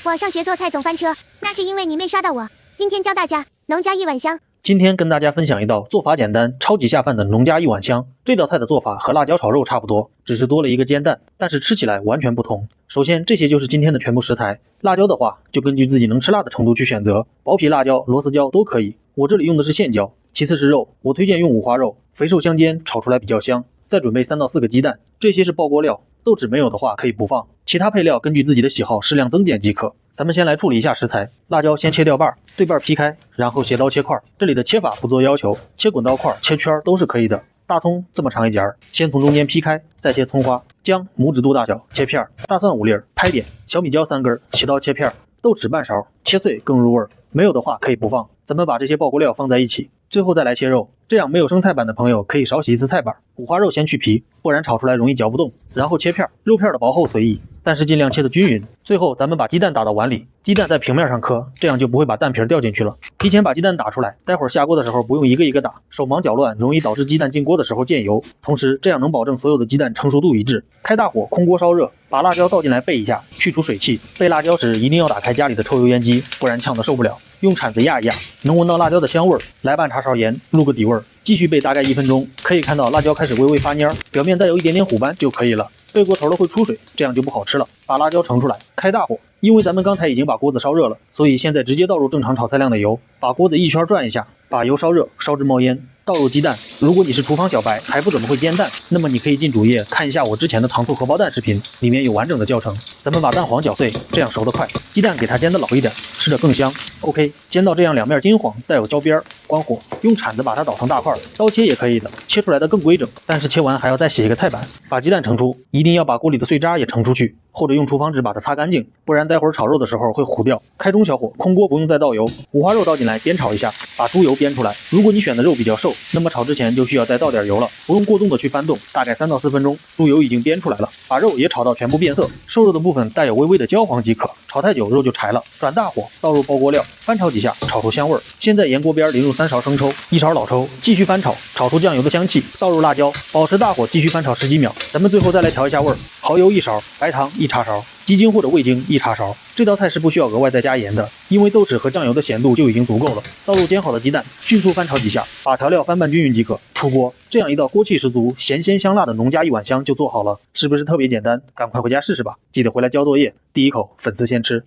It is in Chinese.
我上学做菜总翻车，那是因为你没刷到我。今天教大家农家一碗香。今天跟大家分享一道做法简单、超级下饭的农家一碗香。这道菜的做法和辣椒炒肉差不多，只是多了一个煎蛋，但是吃起来完全不同。首先，这些就是今天的全部食材。辣椒的话，就根据自己能吃辣的程度去选择，薄皮辣椒、螺丝椒都可以。我这里用的是线椒。其次是肉，我推荐用五花肉，肥瘦相间，炒出来比较香。再准备3到4个鸡蛋，这些是爆锅料，豆豉没有的话可以不放，其他配料根据自己的喜好适量增减即可。咱们先来处理一下食材，辣椒先切掉瓣，对半劈开，然后斜刀切块，这里的切法不做要求，切滚刀块、切圈都是可以的。大葱这么长一截，先从中间劈开，再切葱花。姜拇指肚大小切片，大蒜5粒，拍点，小米椒3根，斜刀切片，豆豉半勺，切碎更入味，没有的话可以不放。咱们把这些爆锅料放在一起，最后再来切肉，这样没有生菜板的朋友可以少洗一次菜板。五花肉先去皮，不然炒出来容易嚼不动，然后切片，肉片的薄厚随意，但是尽量切得均匀。最后咱们把鸡蛋打到碗里，鸡蛋在平面上磕，这样就不会把蛋皮掉进去了。提前把鸡蛋打出来，待会儿下锅的时候不用一个一个打，手忙脚乱容易导致鸡蛋进锅的时候溅油，同时这样能保证所有的鸡蛋成熟度一致。开大火，空锅烧热，把辣椒倒进来焙一下，去除水汽。焙辣椒时一定要打开家里的抽油烟机，不然呛得受不了。用铲子压一压，能闻到辣椒的香味儿，来半茶勺盐入个底味儿，继续焙大概1分钟。可以看到辣椒开始微微发蔫，表面带有一点点虎斑就可以了。焙过头了会出水，这样就不好吃了。把辣椒盛出来，开大火，因为咱们刚才已经把锅子烧热了，所以现在直接倒入正常炒菜量的油，把锅子一圈转一下，把油烧热，烧至冒烟，倒入鸡蛋。如果你是厨房小白，还不怎么会煎蛋，那么你可以进主页看一下我之前的糖醋荷包蛋视频，里面有完整的教程。咱们把蛋黄搅碎，这样熟得快，鸡蛋给它煎得老一点，吃得更香。OK， 煎到这样两面金黄，带有焦边，关火，用铲子把它捣成大块，刀切也可以的，切出来的更规整，但是切完还要再洗一个菜板。把鸡蛋盛出，一定要把锅里的碎渣也盛出去，或者用厨房纸把它擦干净，不然待会儿炒肉的时候会糊掉。开中小火，空锅不用再倒油，五花肉倒进来煸炒一下，把猪油煸出来。如果你选的肉比较瘦，那么炒之前就需要再倒点油了，不用过动的去翻动，大概3到4分钟，猪油已经煸出来了。把肉也炒到全部变色，瘦肉的部分带有微微的焦黄即可。炒太久肉就柴了，转大火，倒入爆锅料，翻炒几下，炒出香味儿。现在沿锅边淋入3勺生抽，1勺老抽，继续翻炒，炒出酱油的香气，倒入辣椒，保持大火继续翻炒10几秒。咱们最后再来调一下味儿，蚝油1勺，白糖1茶勺，鸡精或者味精1茶勺。这道菜是不需要额外再加盐的，因为豆豉和酱油的咸度就已经足够了。倒入煎好的鸡蛋，迅速翻炒几下，把调料翻拌均匀即可。出锅，这样一道锅气十足、咸鲜香辣的农家一碗香就做好了，是不是特别简单？赶快回家试试吧！记得回来交作业，第一口粉丝先吃。